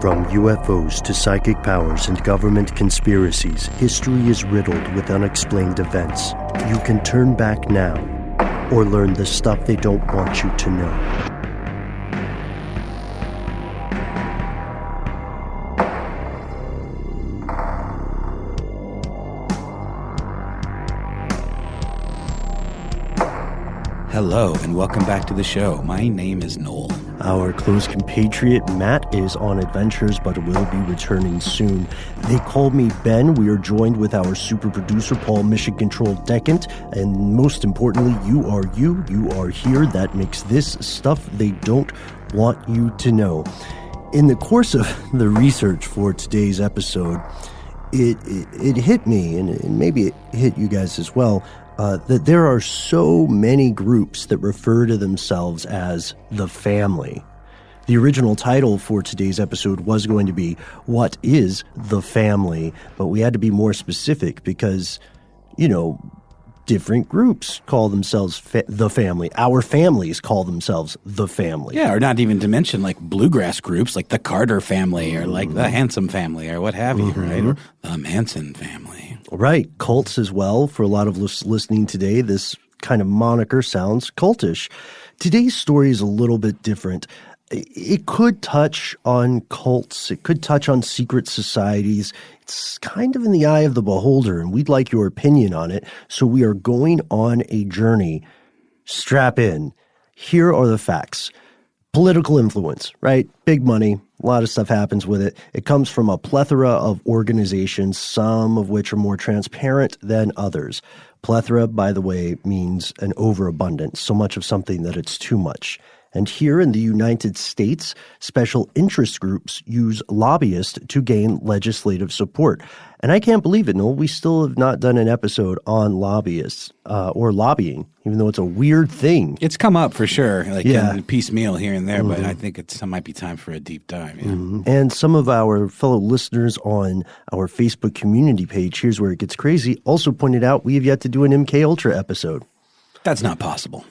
From UFOs to psychic powers and government conspiracies, history is riddled with unexplained events. You can turn back now or learn the stuff they don't want you to know. Hello, and welcome back to the show. My name is Noel. Our close compatriot Matt is on adventures, but will be returning soon. They call me Ben. We are joined with our super producer, Paul Mission Control Decant. And most importantly, you are here. That makes this stuff they don't want you to know. In the course of the research for today's episode, it hit me, and maybe it hit you guys as well, that there are so many groups that refer to themselves as the family. The original title for today's episode was going to be, What is the Family? But we had to be more specific because, different groups call themselves the family. Our families call themselves the family. Yeah, or not even to mention like bluegrass groups like the Carter family or like the Handsome family or what have you, right? Or the Manson family. Right. Cults as well. For a lot of listening today, this kind of moniker sounds cultish. Today's story is a little bit different. It could touch on cults. It could touch on secret societies. It's kind of in the eye of the beholder, and we'd like your opinion on it. So we are going on a journey. Strap in. Here are the facts. Political influence, right? Big money. A lot of stuff happens with it. It comes from a plethora of organizations, some of which are more transparent than others. Plethora, by the way, means an overabundance, so much of something that it's too much. And here in the United States, special interest groups use lobbyists to gain legislative support. And I can't believe it, Noel. We still have not done an episode on lobbyists or lobbying, even though it's a weird thing. It's come up for sure, in piecemeal here and there, but I think it might be time for a deep dive. Yeah. And some of our fellow listeners on our Facebook community page, here's where it gets crazy, also pointed out we have yet to do an MK Ultra episode. That's not possible.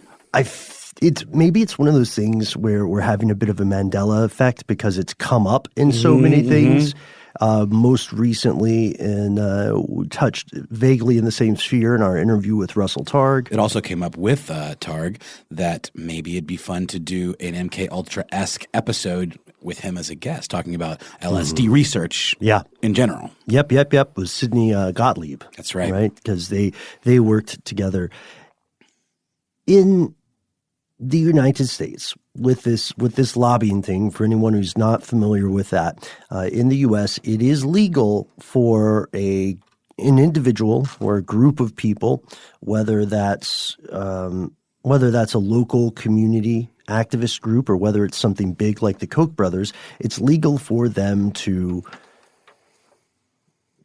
Maybe it's one of those things where we're having a bit of a Mandela effect because it's come up in so many things. Most recently, we touched vaguely in the same sphere in our interview with Russell Targ. It also came up with Targ that maybe it'd be fun to do an MK Ultra-esque episode with him as a guest, talking about LSD research in general. Yep. It was Sidney Gottlieb. That's right. Right? Because they worked together. In the United States, with this lobbying thing, for anyone who's not familiar with that, in the U.S., it is legal for an individual or a group of people, whether that's a local community activist group or whether it's something big like the Koch brothers, it's legal for them to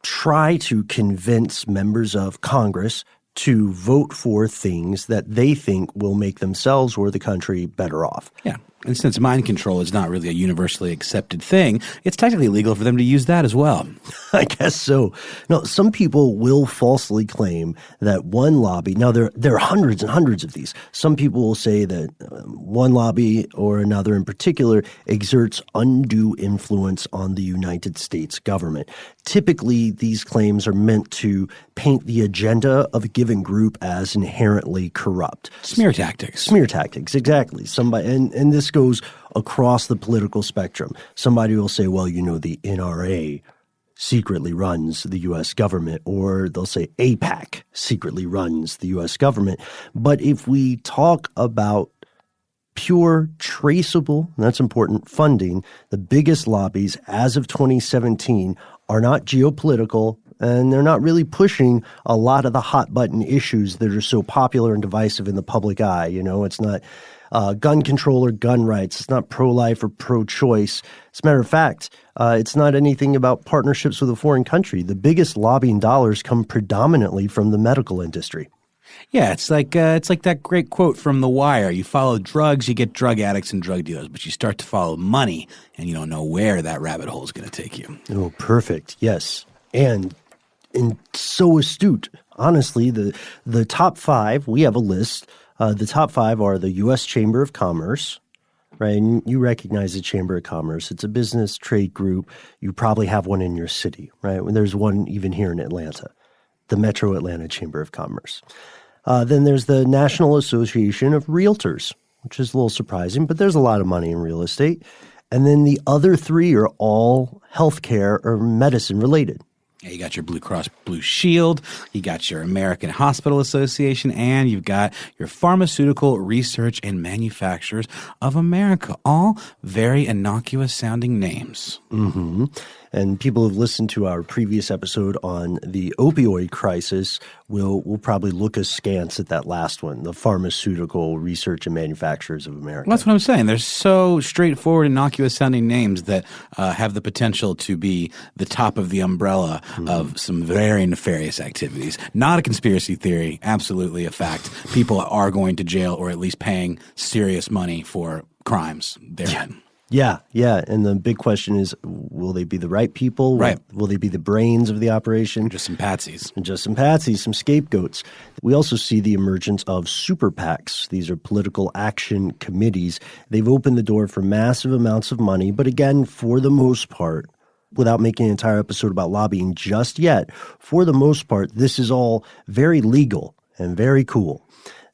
try to convince members of Congress to vote for things that they think will make themselves or the country better off. Yeah. And since mind control is not really a universally accepted thing, it's technically legal for them to use that as well. I guess so. Now, some people will falsely claim that one lobby – now, there are hundreds and hundreds of these. Some people will say that one lobby or another in particular exerts undue influence on the United States government. Typically, these claims are meant to paint the agenda of a given group as inherently corrupt. Smear tactics. Smear tactics, exactly. And this goes across the political spectrum. Somebody will say, well, the NRA secretly runs the U.S. government, or they'll say AIPAC secretly runs the U.S. government. But if we talk about pure, traceable, and that's important, funding, the biggest lobbies as of 2017 are not geopolitical, and they're not really pushing a lot of the hot-button issues that are so popular and divisive in the public eye. It's not gun control or gun rights. It's not pro-life or pro-choice. As a matter of fact, it's not anything about partnerships with a foreign country. The biggest lobbying dollars come predominantly from the medical industry. Yeah, it's like that great quote from The Wire. You follow drugs, you get drug addicts and drug dealers, but you start to follow money, and you don't know where that rabbit hole is going to take you. Oh, perfect. Yes. And so astute. Honestly, the top five, we have a list. The top five are the U.S. Chamber of Commerce, right? And you recognize the Chamber of Commerce. It's a business trade group. You probably have one in your city, right? There's one even here in Atlanta, the Metro Atlanta Chamber of Commerce. Then there's the National Association of Realtors, which is a little surprising, but there's a lot of money in real estate. And then the other three are all healthcare or medicine related. Yeah, you got your Blue Cross Blue Shield, you got your American Hospital Association, and you've got your Pharmaceutical Research and Manufacturers of America. All very innocuous sounding names. Mm-hmm. And people who've listened to our previous episode on the opioid crisis will probably look askance at that last one, the Pharmaceutical Research and Manufacturers of America. Well, that's what I'm saying. They're so straightforward, innocuous-sounding names that have the potential to be the top of the umbrella of some very nefarious activities. Not a conspiracy theory, absolutely a fact. People are going to jail or at least paying serious money for crimes therein. Yeah. And the big question is, will they be the right people? Right. Will they be the brains of the operation? Just some patsies. Some scapegoats. We also see the emergence of super PACs. These are political action committees. They've opened the door for massive amounts of money, but again, for the most part, without making an entire episode about lobbying just yet, for the most part, this is all very legal and very cool.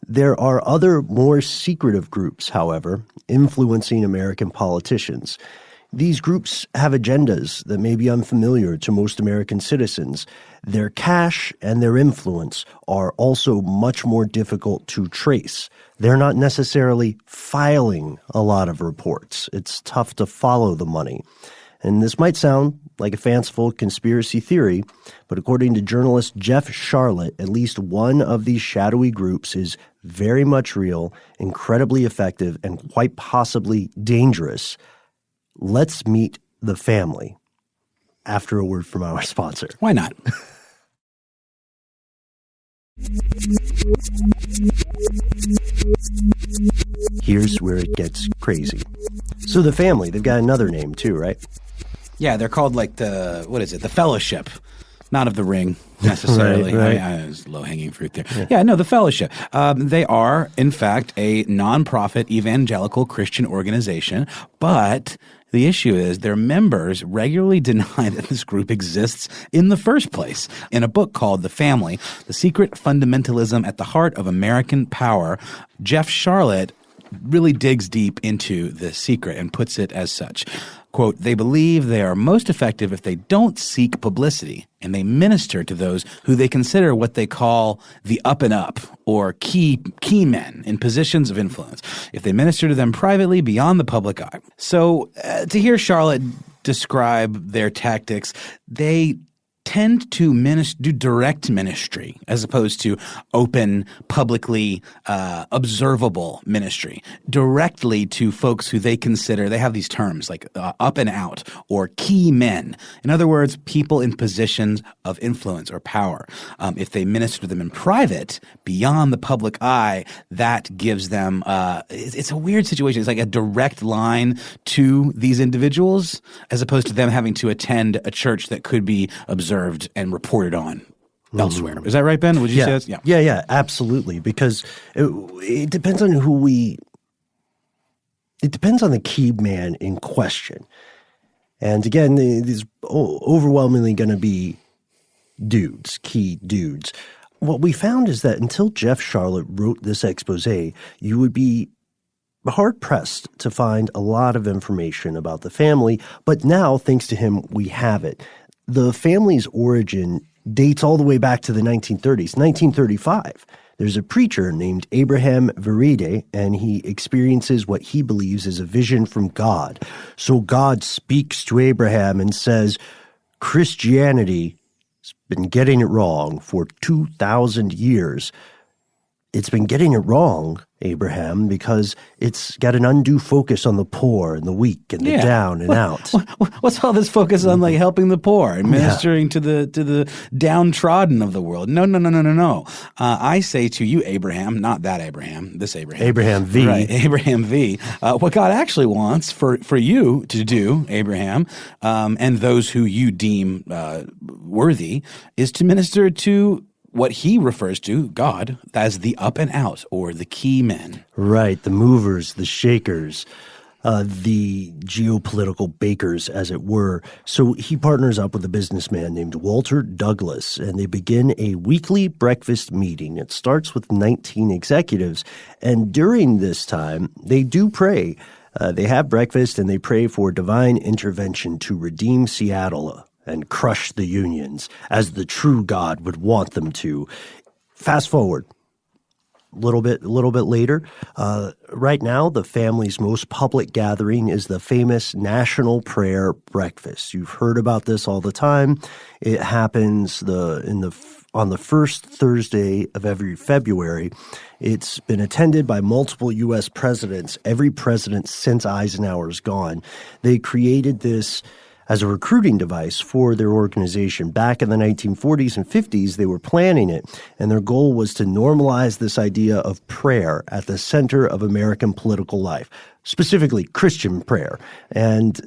There are other more secretive groups, however, influencing American politicians. These groups have agendas that may be unfamiliar to most American citizens. Their cash and their influence are also much more difficult to trace. They're not necessarily filing a lot of reports. It's tough to follow the money. And this might sound like a fanciful conspiracy theory, but according to journalist Jeff Charlotte, at least one of these shadowy groups is very much real, incredibly effective, and quite possibly dangerous. Let's meet the family after a word from our sponsor. Why not? Here's where it gets crazy. So the family, they've got another name too, right? Yeah, they're called like the Fellowship. Not of the Ring, necessarily. Right. It's low-hanging fruit there. Yeah, no, the Fellowship. They are, in fact, a nonprofit evangelical Christian organization, but the issue is their members regularly deny that this group exists in the first place. In a book called The Family, The Secret Fundamentalism at the Heart of American Power, Jeff Charlotte really digs deep into the secret and puts it as such. Quote, they believe they are most effective if they don't seek publicity and they minister to those who they consider what they call the up and up or key men in positions of influence. If they minister to them privately beyond the public eye. So to hear Charlotte describe their tactics, they tend to do direct ministry as opposed to open, publicly observable ministry directly to folks who they consider, they have these terms like up and out or key men. In other words, people in positions of influence or power. If they minister to them in private, beyond the public eye, that gives them it's a weird situation. It's like a direct line to these individuals as opposed to them having to attend a church that could be observed and reported on elsewhere. Is that right, Ben? Would you say that? Yeah, absolutely. Because it depends on it depends on the key man in question. And again, these overwhelmingly going to be dudes, key dudes. What we found is that until Jeff Charlotte wrote this expose, you would be hard-pressed to find a lot of information about the family. But now, thanks to him, we have it. The family's origin dates all the way back to the 1930s, 1935. There's a preacher named Abraham Vereide, and he experiences what he believes is a vision from God. So God speaks to Abraham and says, Christianity has been getting it wrong for 2,000 years. It's been getting it wrong, Abraham, because it's got an undue focus on the poor and the weak and the down and out. What's all this focus on, like helping the poor and ministering to the downtrodden of the world? No. I say to you, Abraham, not that Abraham, this Abraham. Abraham V. Right, Abraham V. What God actually wants for you to do, Abraham, and those who you deem worthy, is to minister to what he refers to, God, as the up and out or the key men. Right, the movers, the shakers. the geopolitical bakers, as it were. So he partners up with a businessman named Walter Douglas, and they begin a weekly breakfast meeting. It starts with 19 executives, and during this time, they do pray. They have breakfast, and they pray for divine intervention to redeem Seattle and crush the unions, as the true God would want them to. Fast forward. A little bit later. Right now, the family's most public gathering is the famous National Prayer Breakfast. You've heard about this all the time. It happens on the first Thursday of every February. It's been attended by multiple U.S. presidents, every president since Eisenhower's gone. They created this as a recruiting device for their organization. Back in the 1940s and 50s, they were planning it, and their goal was to normalize this idea of prayer at the center of American political life, specifically Christian prayer. And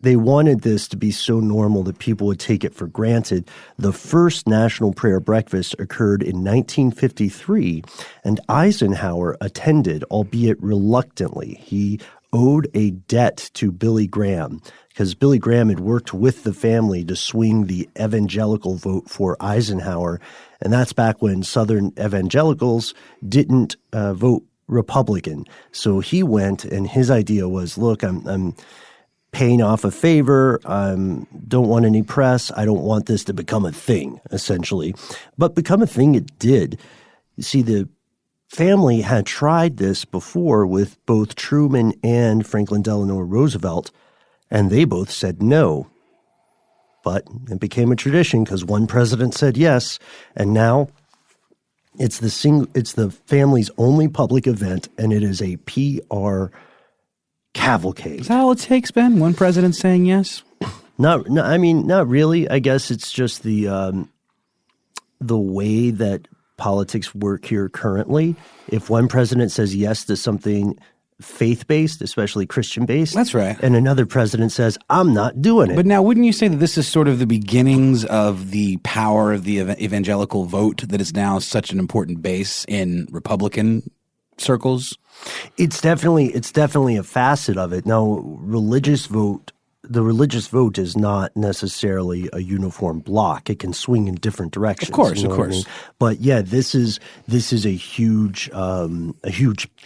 they wanted this to be so normal that people would take it for granted. The first National Prayer Breakfast occurred in 1953, and Eisenhower attended, albeit reluctantly. He owed a debt to Billy Graham, because Billy Graham had worked with the family to swing the evangelical vote for Eisenhower. And that's back when Southern evangelicals didn't vote Republican. So he went, and his idea was, look, I'm paying off a favor. Don't want any press. I don't want this to become a thing, essentially. But become a thing it did. You see, the family had tried this before with both Truman and Franklin Delano Roosevelt, and they both said no. But it became a tradition because one president said yes, and now it's the family's only public event, and it is a PR cavalcade. Is that all it takes, Ben? One president saying yes? Not really. I guess it's just the way that politics work here currently. If one president says yes to something faith-based, especially Christian-based. That's right. And another president says, I'm not doing it. But now, wouldn't you say that this is sort of the beginnings of the power of the evangelical vote that is now such an important base in Republican circles? It's definitely a facet of it. Now, the religious vote is not necessarily a uniform block. It can swing in different directions. Of course. I mean? But yeah, this is a huge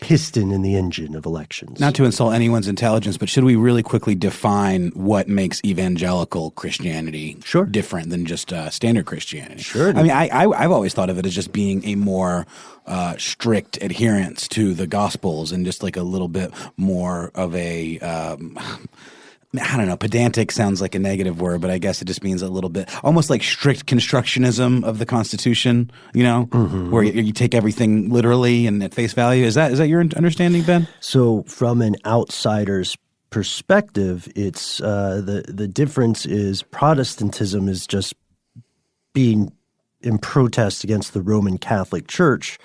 piston in the engine of elections. Not to insult anyone's intelligence, but should we really quickly define what makes evangelical Christianity different than just standard Christianity? Sure. I mean, I've always thought of it as just being a more strict adherence to the Gospels and just like a little bit more of a I don't know, pedantic sounds like a negative word, but I guess it just means a little bit, almost like strict constructionism of the Constitution, where you take everything literally and at face value. Is that your understanding, Ben? So from an outsider's perspective, it's the difference is Protestantism is just being in protest against the Roman Catholic Church.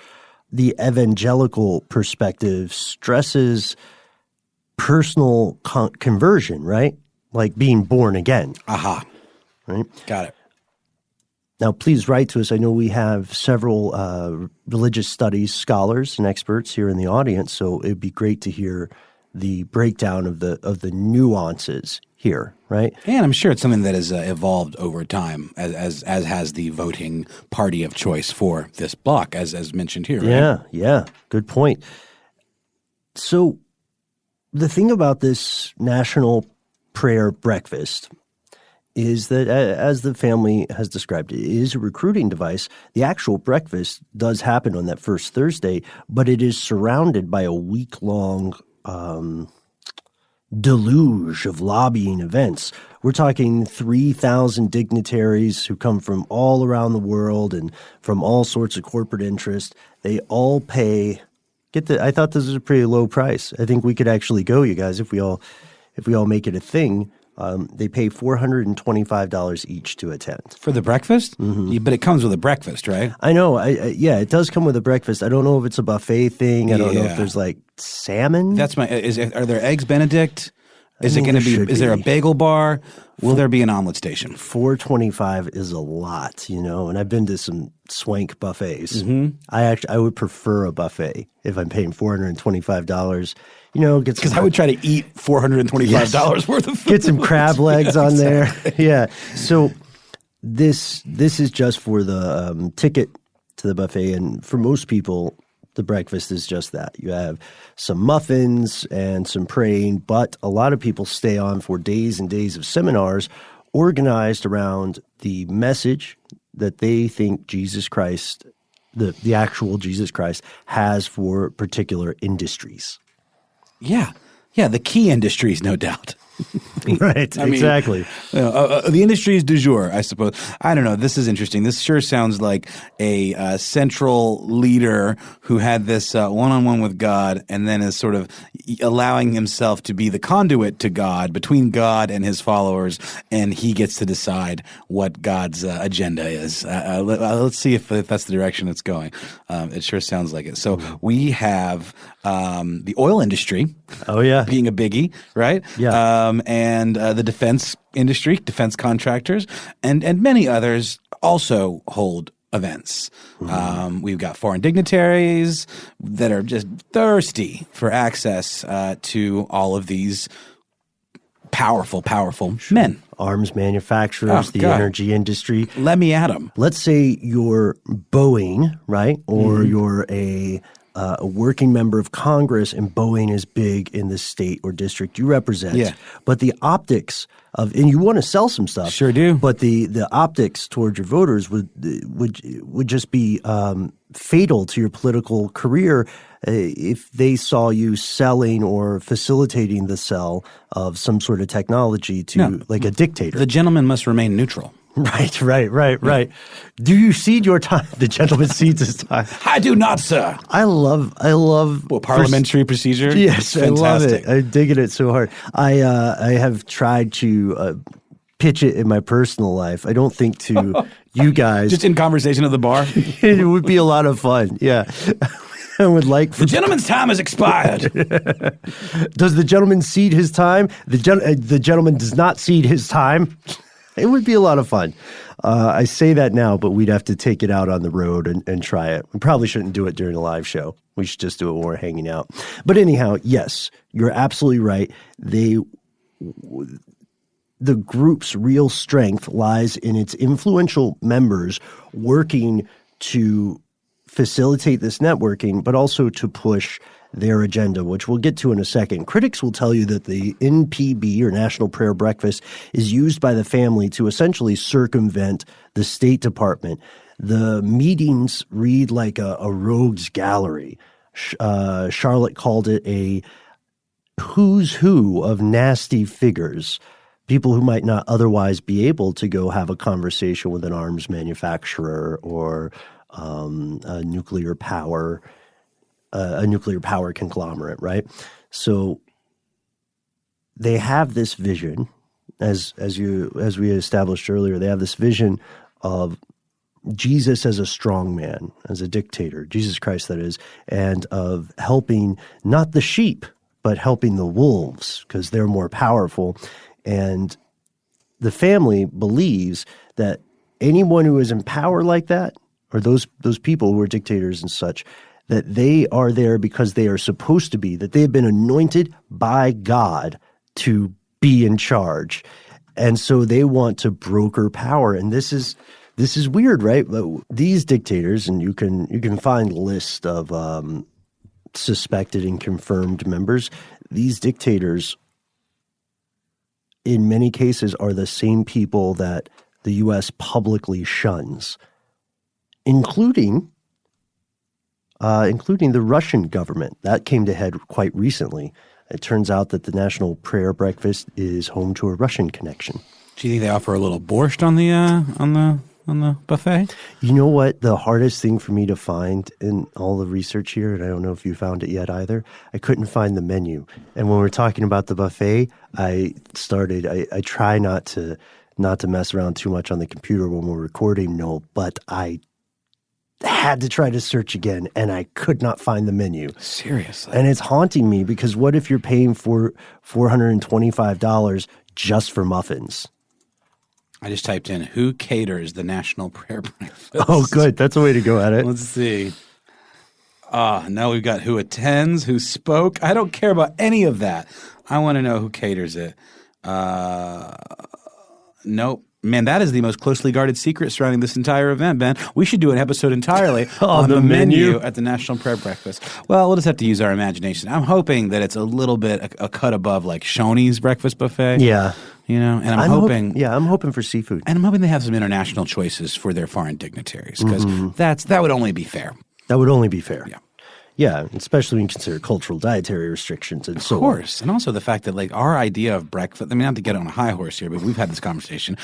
The evangelical perspective stresses personal conversion, right? Like being born again. Aha. Right? Got it. Now, please write to us. I know we have several religious studies scholars and experts here in the audience, so it'd be great to hear the breakdown of the nuances here, right? And I'm sure it's something that has evolved over time, as has the voting party of choice for this block, as mentioned here, right? Yeah. Good point. So the thing about this National Prayer Breakfast is that, as the family has described it is a recruiting device. The actual breakfast does happen on that first Thursday, but it is surrounded by a week-long deluge of lobbying events. We're talking 3,000 dignitaries who come from all around the world and from all sorts of corporate interests. They all pay I thought this was a pretty low price. I think we could actually go, you guys, if we all make it a thing. They pay $425 each to attend for the breakfast. Mm-hmm. But it comes with a breakfast, right? I know. Yeah, it does come with a breakfast. I don't know if it's a buffet thing. I don't know if there's like salmon. Are there eggs Benedict? Is it going to be? Is there a bagel bar? Will there be an omelet station? $4.25 is a lot, and I've been to some swank buffets. I would prefer a buffet if I'm paying $425. Because I would try to eat $425 worth of food. Get some crab legs on there. Yeah. So this is just for the ticket to the buffet, and for most people, the breakfast is just that. You have some muffins and some praying, but a lot of people stay on for days and days of seminars organized around the message that they think Jesus Christ, the actual Jesus Christ, has for particular industries. Yeah. Yeah, the key industries, no doubt. Right, exactly. The industries du jour, I suppose. I don't know. This is interesting. This sure sounds like a central leader who had this one-on-one with God and then is sort of allowing himself to be the conduit to God, between God and his followers, and he gets to decide what God's agenda is. Let's see if that's the direction it's going. It sure sounds like it. So we have the oil industry. Oh, yeah. Being a biggie, right? Yeah. And the defense industry, defense contractors, and many others also hold events. We've got foreign dignitaries that are just thirsty for access to all of these powerful men. Arms manufacturers, the energy industry. Let me at them. Let's say you're Boeing, right? Or you're a working member of Congress, and Boeing is big in the state or district you represent. Yeah. But the optics of, and you want to sell some stuff. Sure do. But the optics towards your voters would just be fatal to your political career if they saw you selling or facilitating the sale of some sort of technology to like a dictator. The gentleman must remain neutral. Right. Do you cede your time? The gentleman cedes his time. I do not, sir. I love parliamentary procedure. Yes, fantastic. I love it. I'm digging it so hard. I have tried to pitch it in my personal life. I don't think to you guys. Just in conversation at the bar? It would be a lot of fun. Yeah. I would like the gentleman's time has expired. Does the gentleman cede his time? The gentleman does not cede his time. It would be a lot of fun. I say that now, but we'd have to take it out on the road and try it. We probably shouldn't do it during a live show. We should just do it when we're hanging out. But anyhow, yes, you're absolutely right. The group's real strength lies in its influential members working to facilitate this networking, but also to push their agenda, which we'll get to in a second. Critics will tell you that the NPB, or National Prayer Breakfast, is used by the family to essentially circumvent the State Department. The meetings read like a rogues gallery. Charlotte called it a who's who of nasty figures, people who might not otherwise be able to go have a conversation with an arms manufacturer or a nuclear power conglomerate, right? So they have this vision, as we established earlier, they have this vision of Jesus as a strong man, as a dictator, Jesus Christ, that is, and of helping not the sheep, but helping the wolves because they're more powerful. And the family believes that anyone who is in power like that, or those people who are dictators and such, that they are there because they are supposed to be, that they have been anointed by God to be in charge. And so they want to broker power. And this is weird, right? These dictators, and you can find lists of suspected and confirmed members. These dictators, in many cases, are the same people that the U.S. publicly shuns, including the Russian government. That came to head quite recently. It turns out that the National Prayer Breakfast is home to a Russian connection. Do you think they offer a little borscht on the buffet? You know what? The hardest thing for me to find in all the research here, and I don't know if you found it yet either, I couldn't find the menu. And when we're talking about the buffet, I try not to mess around too much on the computer when we're recording, but I had to try to search again, and I could not find the menu. Seriously. And it's haunting me because what if you're paying for $425 just for muffins? I just typed in, who caters the National Prayer Breakfast? Oh, good. That's a way to go at it. Let's see. Now we've got who attends, who spoke. I don't care about any of that. I want to know who caters it. Nope. Man, that is the most closely guarded secret surrounding this entire event, Ben. We should do an episode entirely on the menu at the National Prayer Breakfast. Well, we'll just have to use our imagination. I'm hoping that it's a little bit a cut above like Shoney's breakfast buffet. Yeah. You know, and I'm hoping I'm hoping for seafood. And I'm hoping they have some international choices for their foreign dignitaries because that would only be fair. That would only be fair. Yeah. Yeah, especially when you consider cultural dietary restrictions and so on. Of course. And also the fact that like our idea of breakfast, I mean, not to get on a high horse here, but we've had this conversation.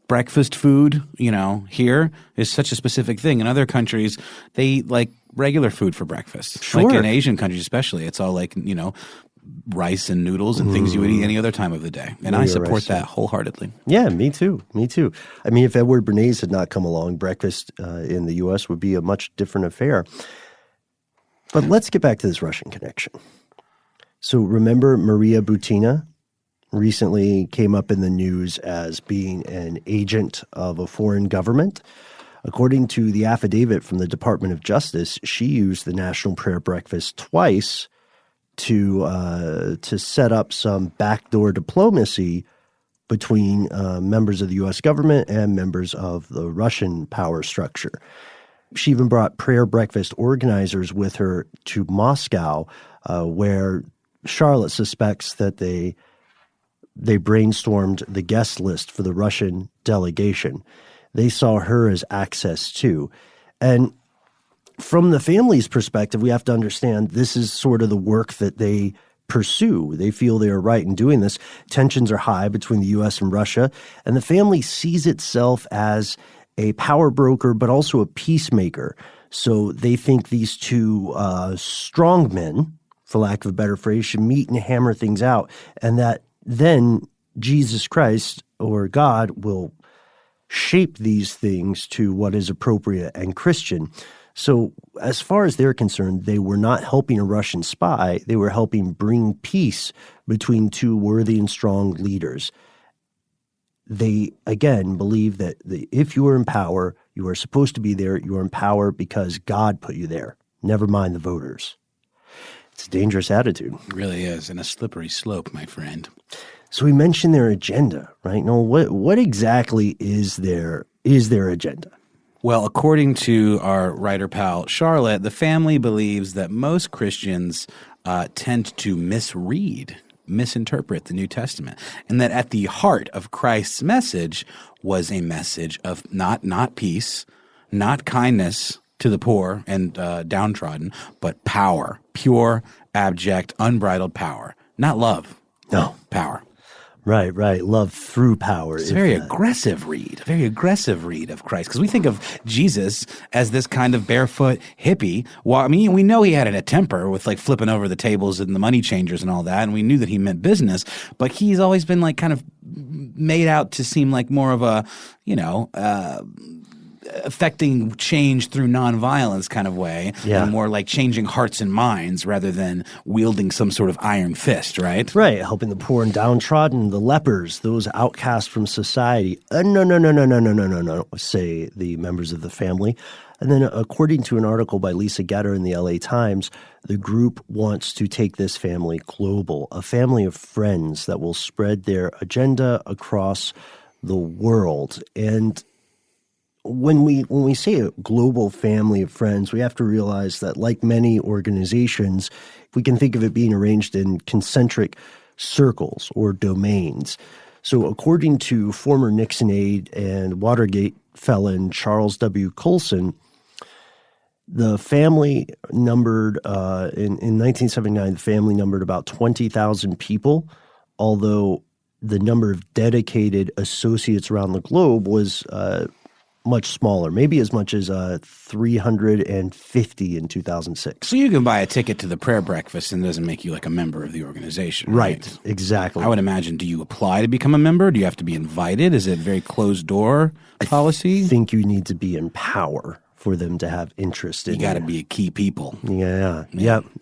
Breakfast food, you know, here is such a specific thing. In other countries, they eat like regular food for breakfast. Sure. Like in Asian countries especially, it's all like, you know, rice and noodles and things you would eat any other time of the day. And I support that wholeheartedly. Yeah, me too. Me too. I mean, if Edward Bernays had not come along, breakfast in the U.S. would be a much different affair. But let's get back to this Russian connection. So remember Maria Butina recently came up in the news as being an agent of a foreign government. According to the affidavit from the Department of Justice, she used the National Prayer Breakfast twice to set up some backdoor diplomacy between members of the U.S. government and members of the Russian power structure. She even brought prayer breakfast organizers with her to Moscow, where Charlotte suspects that they brainstormed the guest list for the Russian delegation. They saw her as access too. And from the family's perspective, we have to understand this is sort of the work that they pursue. They feel they are right in doing this. Tensions are high between the U.S. and Russia, and the family sees itself as a power broker, but also a peacemaker. So they think these two strong men, for lack of a better phrase, should meet and hammer things out, and that then Jesus Christ or God will shape these things to what is appropriate and Christian. So as far as they're concerned, they were not helping a Russian spy. They were helping bring peace between two worthy and strong leaders. They, again, believe that if you are in power, you are supposed to be there. You are in power because God put you there. Never mind the voters. It's a dangerous attitude. It really is, and a slippery slope, my friend. So we mentioned their agenda, right? No, what exactly is their agenda? Well, according to our writer pal Charlotte, the family believes that most Christians tend to misinterpret the New Testament, and that at the heart of Christ's message was a message of not peace, not kindness to the poor and downtrodden, but power, pure, abject, unbridled power, not love. No. Power. Right. Love through power. It's a very aggressive read of Christ. Because we think of Jesus as this kind of barefoot hippie. Well, I mean, we know he had a temper with like flipping over the tables and the money changers and all that. And we knew that he meant business. But he's always been like kind of made out to seem like more of a, affecting change through nonviolence kind of way, and more like changing hearts and minds rather than wielding some sort of iron fist, right? Right, helping the poor and downtrodden, the lepers, those outcast from society. No, say the members of the family. And then according to an article by Lisa Getter in the LA Times, the group wants to take this family global, a family of friends that will spread their agenda across the world. And when we say a global family of friends, we have to realize that like many organizations, we can think of it being arranged in concentric circles or domains. So according to former Nixon aide and Watergate felon Charles W. Colson, the family numbered, in 1979, the family numbered about 20,000 people, although the number of dedicated associates around the globe was much smaller, maybe as much as 350 in 2006. So you can buy a ticket to the prayer breakfast and it doesn't make you like a member of the organization, right? Exactly. I would imagine, do you apply to become a member? Do you have to be invited? Is it very closed door policy? I think you need to be in power for them to have interest in. You got to be a key people. Yeah.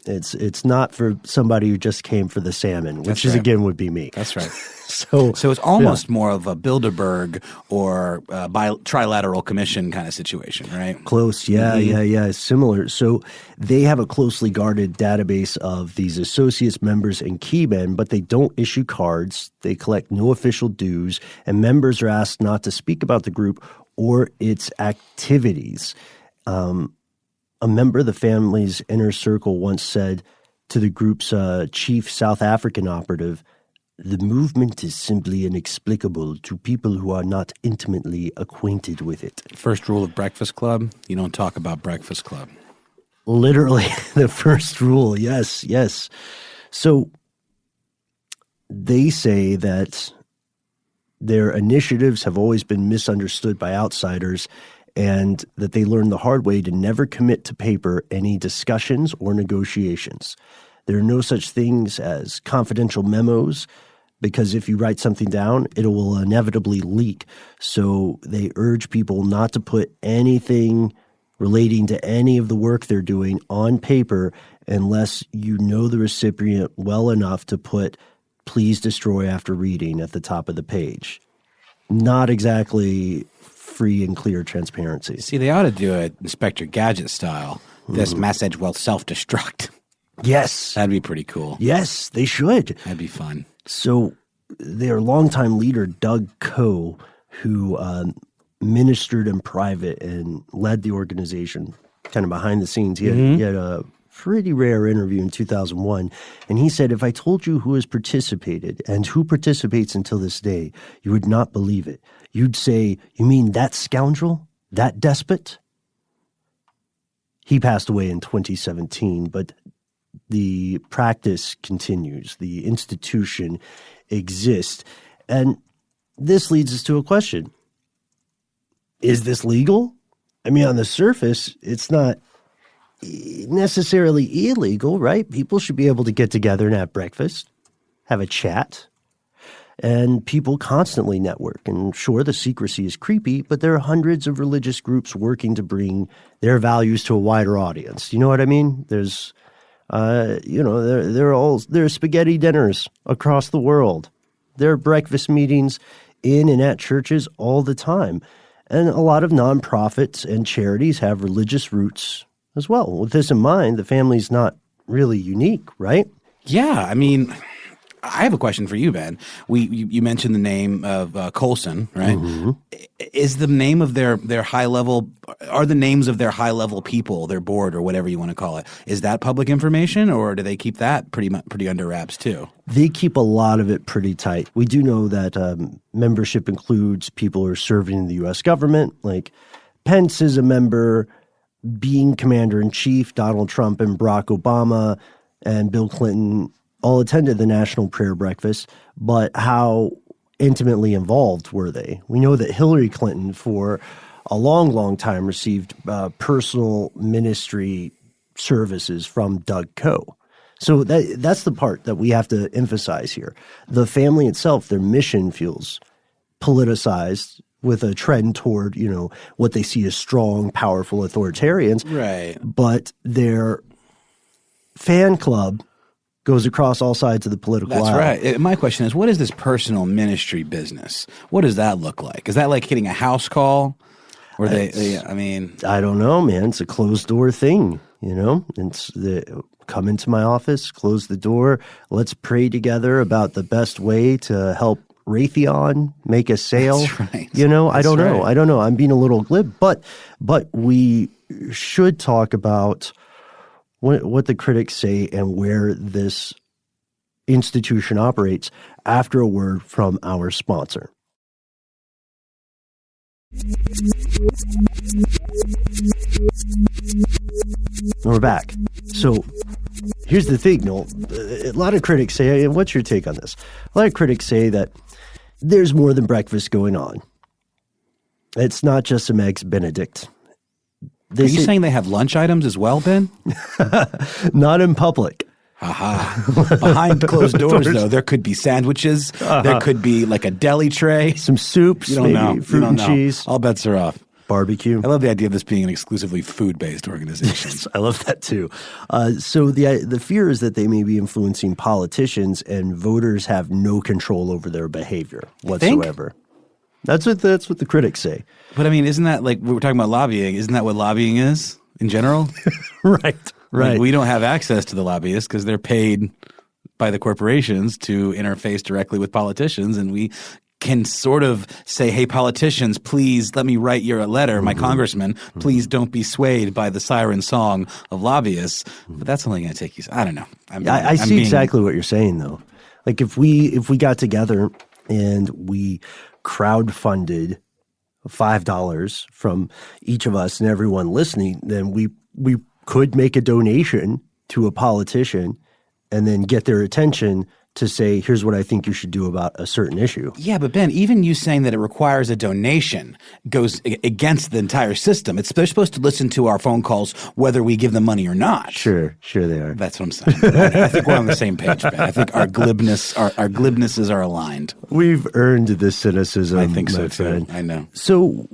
It's not for somebody who just came for the salmon, which is again would be me. That's right. So it's almost more of a Bilderberg or trilateral commission kind of situation, right? Close, yeah, similar. So they have a closely guarded database of these associates, members, and key men, but they don't issue cards. They collect no official dues, and members are asked not to speak about the group or its activities. A member of the family's inner circle once said to the group's chief South African operative, "The movement is simply inexplicable to people who are not intimately acquainted with it." First rule of Breakfast Club, you don't talk about Breakfast Club. Literally the first rule, yes. So they say that their initiatives have always been misunderstood by outsiders and that they learned the hard way to never commit to paper any discussions or negotiations. There are no such things as confidential memos because if you write something down, it will inevitably leak. So they urge people not to put anything relating to any of the work they're doing on paper unless you know the recipient well enough to put "please destroy after reading" at the top of the page. Not exactly free and clear transparency. See, they ought to do it Inspector Gadget style. This message will self-destruct. Yes. That'd be pretty cool. Yes, they should. That'd be fun. So their longtime leader, Doug Coe, who ministered in private and led the organization kind of behind the scenes. He had a pretty rare interview in 2001, and he said, "If I told you who has participated and who participates until this day, you would not believe it. You'd say, 'You mean that scoundrel? That despot?'" He passed away in 2017, but the practice continues. The institution exists. And this leads us to a question. Is this legal? I mean, on the surface, it's not necessarily illegal, right? People should be able to get together and have breakfast, have a chat, and people constantly network. And sure, the secrecy is creepy, but there are hundreds of religious groups working to bring their values to a wider audience. You know what I mean? There's, there are spaghetti dinners across the world. There are breakfast meetings in and at churches all the time. And a lot of nonprofits and charities have religious roots as well. With this in mind, the family's not really unique, right? Yeah, I mean, I have a question for you, Ben. You mentioned the name of Coulson, right? Mm-hmm. Is the name of their high level? Are the names of their high level people, their board or whatever you want to call it, is that public information, or do they keep that pretty under wraps too? They keep a lot of it pretty tight. We do know that membership includes people who are serving in the U.S. government, like Pence is a member, being commander-in-chief, Donald Trump and Barack Obama and Bill Clinton all attended the National Prayer Breakfast, but how intimately involved were they? We know that Hillary Clinton, for a long, long time, received personal ministry services from Doug Coe. So that's the part that we have to emphasize here. The family itself, their mission feels politicized with a trend toward, what they see as strong, powerful authoritarians. Right. But their fan club goes across all sides of the political aisle. That's right. My question is, what is this personal ministry business? What does that look like? Is that like getting a house call? Or I don't know, man. It's a closed door thing, It's come into my office, close the door. Let's pray together about the best way to help Raytheon make a sale. That's right. I don't know. I'm being a little glib, but we should talk about what the critics say and where this institution operates after a word from our sponsor. We're back. So here's the thing, Noel. A lot of critics say, and what's your take on this? A lot of critics say that there's more than breakfast going on. It's not just some Eggs Benedict. Are you saying they have lunch items as well, Ben? Not in public. Aha. Behind closed doors, though, there could be sandwiches. There could be like a deli tray. Some soups, maybe fruit and cheese. All bets are off. Barbecue. I love the idea of this being an exclusively food-based organization. Yes, I love that too. So the fear is that they may be influencing politicians and voters have no control over their behavior whatsoever. That's what the critics say. But I mean, isn't that like we were talking about lobbying? Isn't that what lobbying is in general? Right. Like, we don't have access to the lobbyists because they're paid by the corporations to interface directly with politicians, and we can sort of say, hey, politicians, please let me write you a letter. My congressman, please don't be swayed by the siren song of lobbyists. But that's only going to take you – I don't know. I see exactly what you're saying, though. Like if we got together and we crowdfunded $5 from each of us and everyone listening, then we could make a donation to a politician and then get their attention to say, here's what I think you should do about a certain issue. Yeah, but Ben, even you saying that it requires a donation goes against the entire system. They're supposed to listen to our phone calls whether we give them money or not. Sure they are. That's what I'm saying. I think we're on the same page, Ben. I think our glibnesses are aligned. We've earned this cynicism. I think so friend. too. I know. So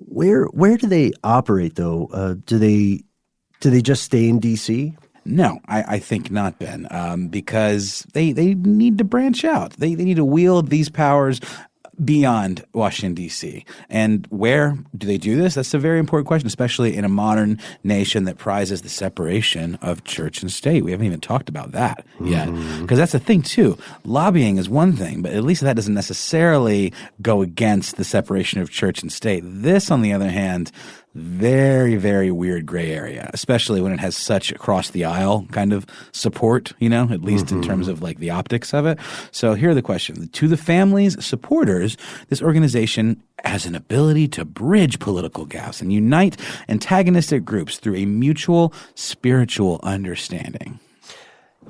where do they operate though? Do they just stay in D.C.? No, I think not, Ben, because they need to branch out. They need to wield these powers beyond Washington, D.C. And where do they do this? That's a very important question, especially in a modern nation that prizes the separation of church and state. We haven't even talked about that yet, because that's the thing too. Lobbying is one thing, but at least that doesn't necessarily go against the separation of church and state. This, on the other hand, very, very weird gray area, especially when it has such across the aisle kind of support, at least in terms of like the optics of it. So here are the questions. To the family's supporters, this organization has an ability to bridge political gaps and unite antagonistic groups through a mutual spiritual understanding.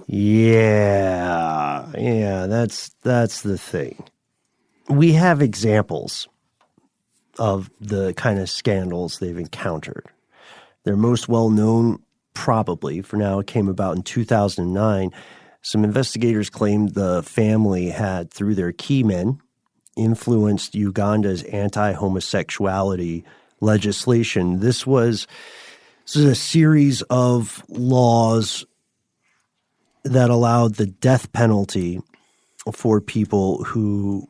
Yeah, that's the thing. We have examples of the kind of scandals they've encountered. Their most well-known, probably, for now, it came about in 2009. Some investigators claimed the family had, through their key men, influenced Uganda's anti-homosexuality legislation. This was a series of laws that allowed the death penalty for people who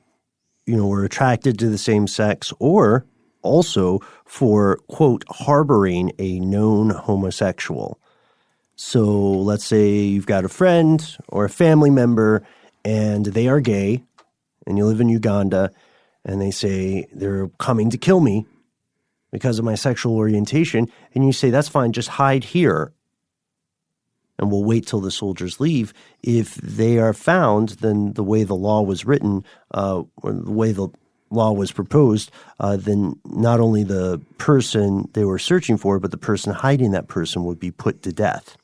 were attracted to the same sex, or also for, quote, harboring a known homosexual. So let's say you've got a friend or a family member and they are gay and you live in Uganda and they say they're coming to kill me because of my sexual orientation. And you say, that's fine, just hide here and we'll wait till the soldiers leave. If they are found, then the way the law was written, or the way the law was proposed, then not only the person they were searching for, but the person hiding that person would be put to death.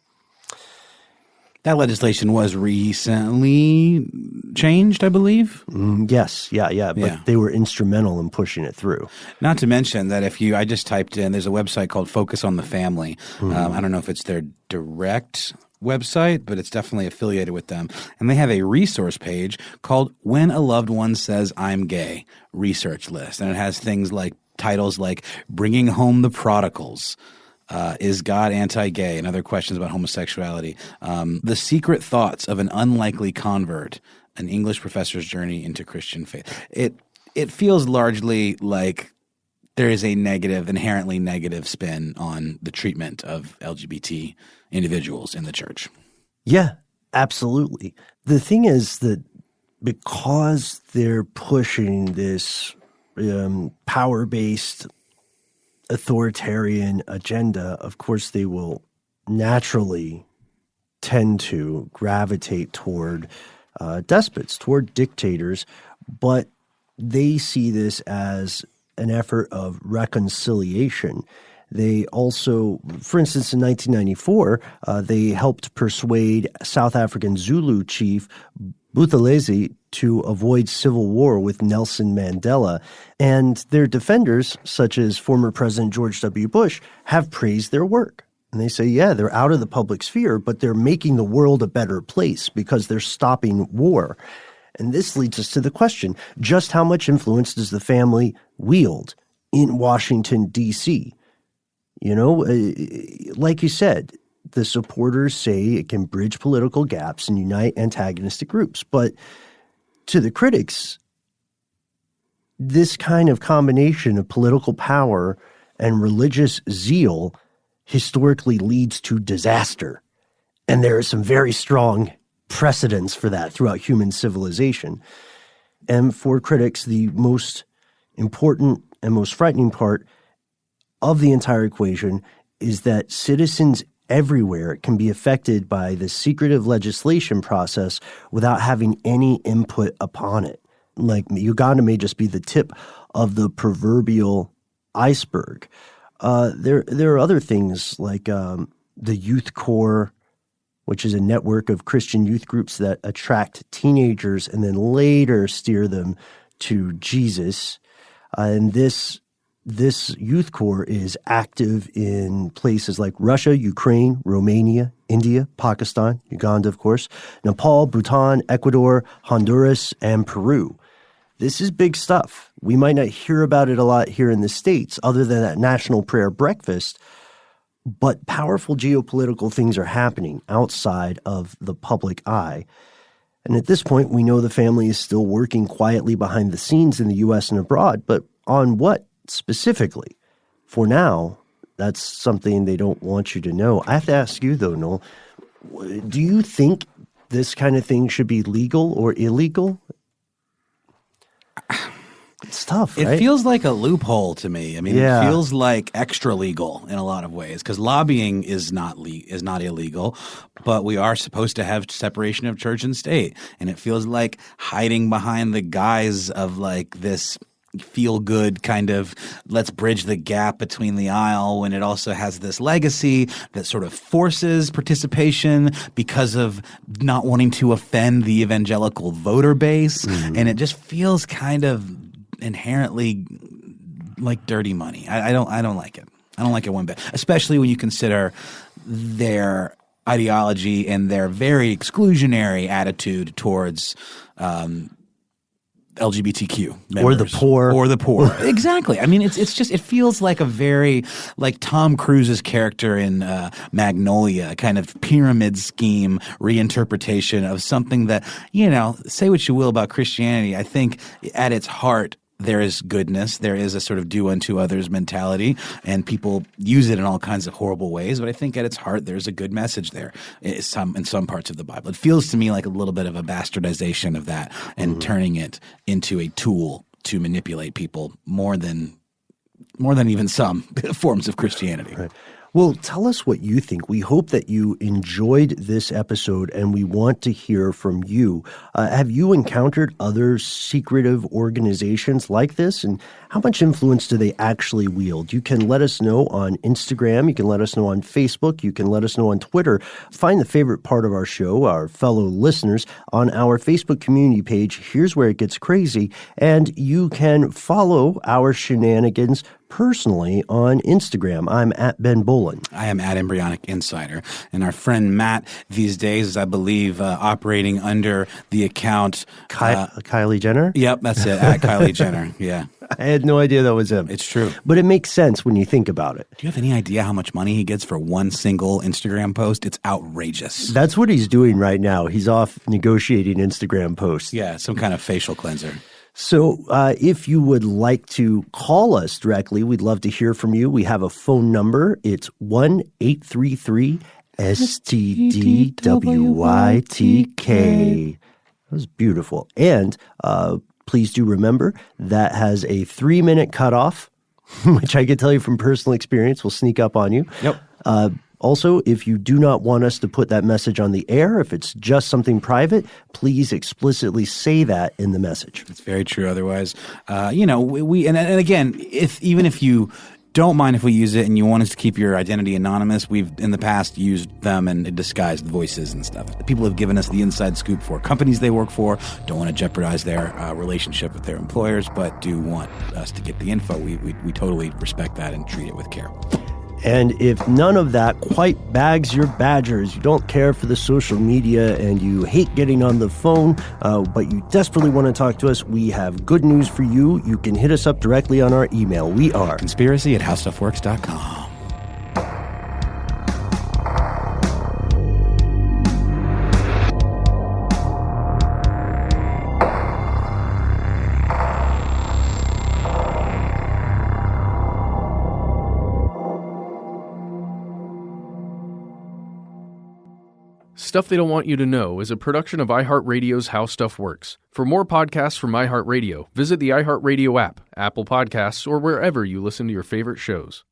That legislation was recently changed, I believe. Yes. But they were instrumental in pushing it through. Not to mention that I just typed in, there's a website called Focus on the Family. I don't know if it's their direct website, but it's definitely affiliated with them. And they have a resource page called When a Loved One Says I'm Gay research list. And it has things like titles like Bringing Home the Prodigals, Is God Anti-Gay? And other questions about homosexuality. The Secret Thoughts of an Unlikely Convert, an English professor's journey into Christian faith. It feels largely like there is a inherently negative spin on the treatment of LGBT individuals in the church. Yeah, absolutely. The thing is that because they're pushing this power-based authoritarian agenda, of course they will naturally tend to gravitate toward despots, toward dictators, but they see this as an effort of reconciliation. They also, for instance, in 1994, they helped persuade South African Zulu chief Buthelezi to avoid civil war with Nelson Mandela. And their defenders, such as former President George W. Bush, have praised their work. And they say, yeah, they're out of the public sphere, but they're making the world a better place because they're stopping war. And this leads us to the question, just how much influence does the family wield in Washington, D.C. You know, like you said, the supporters say it can bridge political gaps and unite antagonistic groups. But to the critics, this kind of combination of political power and religious zeal historically leads to disaster. And there are some very strong precedents for that throughout human civilization. And for critics, the most important and most frightening part of the entire equation is that citizens everywhere can be affected by the secretive legislation process without having any input upon it. Like Uganda may just be the tip of the proverbial iceberg. There are other things like the Youth Corps, which is a network of Christian youth groups that attract teenagers and then later steer them to Jesus. And this Youth Corps is active in places like Russia, Ukraine, Romania, India, Pakistan, Uganda, of course, Nepal, Bhutan, Ecuador, Honduras, and Peru. This is big stuff. We might not hear about it a lot here in the States other than at National Prayer Breakfast, but powerful geopolitical things are happening outside of the public eye. And at this point, we know the family is still working quietly behind the scenes in the U.S. and abroad, but on what specifically? For now, that's something they don't want you to know. I have to ask you, though, Noel, do you think this kind of thing should be legal or illegal? It's tough, right? It feels like a loophole to me. I mean, Yeah. It feels like extra legal in a lot of ways because lobbying is not illegal, but we are supposed to have separation of church and state, and it feels like hiding behind the guise of like this feel good kind of let's bridge the gap between the aisle when it also has this legacy that sort of forces participation because of not wanting to offend the evangelical voter base. And it just feels kind of inherently like dirty money. I don't like it. I don't like it one bit, especially when you consider their ideology and their very exclusionary attitude towards LGBTQ members. Or the poor. Exactly. I mean, it's just, it feels like a very, like Tom Cruise's character in Magnolia, kind of pyramid scheme reinterpretation of something that, you know, say what you will about Christianity. I think at its heart, there is goodness. There is a sort of do unto others mentality, and people use it in all kinds of horrible ways. But I think at its heart, there's a good message there in some parts of the Bible. It feels to me like a little bit of a bastardization of that and turning it into a tool to manipulate people more than even some forms of Christianity. Right. Well, tell us what you think. We hope that you enjoyed this episode, and we want to hear from you. Have you encountered other secretive organizations like this, and how much influence do they actually wield? You can let us know on Instagram. You can let us know on Facebook. You can let us know on Twitter. Find the favorite part of our show, our fellow listeners, on our Facebook community page. Here's where it gets crazy. And you can follow our shenanigans personally on Instagram. I'm at Ben Bolin. I am at Embryonic Insider. And our friend Matt these days is, I believe, operating under the account Kylie Jenner? Yep, that's it. At Kylie Jenner. Yeah. I had no idea that was him. It's true. But it makes sense when you think about it. Do you have any idea how much money he gets for one single Instagram post? It's outrageous. That's what he's doing right now. He's off negotiating Instagram posts. Yeah, some kind of facial cleanser. So if you would like to call us directly, we'd love to hear from you. We have a phone number. It's 1-833-STDWYTK. That was beautiful. And please do remember that has a 3-minute cutoff, which I can tell you from personal experience will sneak up on you. Yep. Also, if you do not want us to put that message on the air, if it's just something private, please explicitly say that in the message. It's very true. Otherwise, we and again, even if you don't mind if we use it and you want us to keep your identity anonymous, we've in the past used them and disguised voices and stuff. People have given us the inside scoop for companies they work for, don't want to jeopardize their relationship with their employers, but do want us to get the info. We totally respect that and treat it with care. And if none of that quite bags your badgers, you don't care for the social media and you hate getting on the phone, but you desperately want to talk to us, we have good news for you. You can hit us up directly on our email. We are conspiracy@howstuffworks.com. Stuff They Don't Want You to Know is a production of iHeartRadio's How Stuff Works. For more podcasts from iHeartRadio, visit the iHeartRadio app, Apple Podcasts, or wherever you listen to your favorite shows.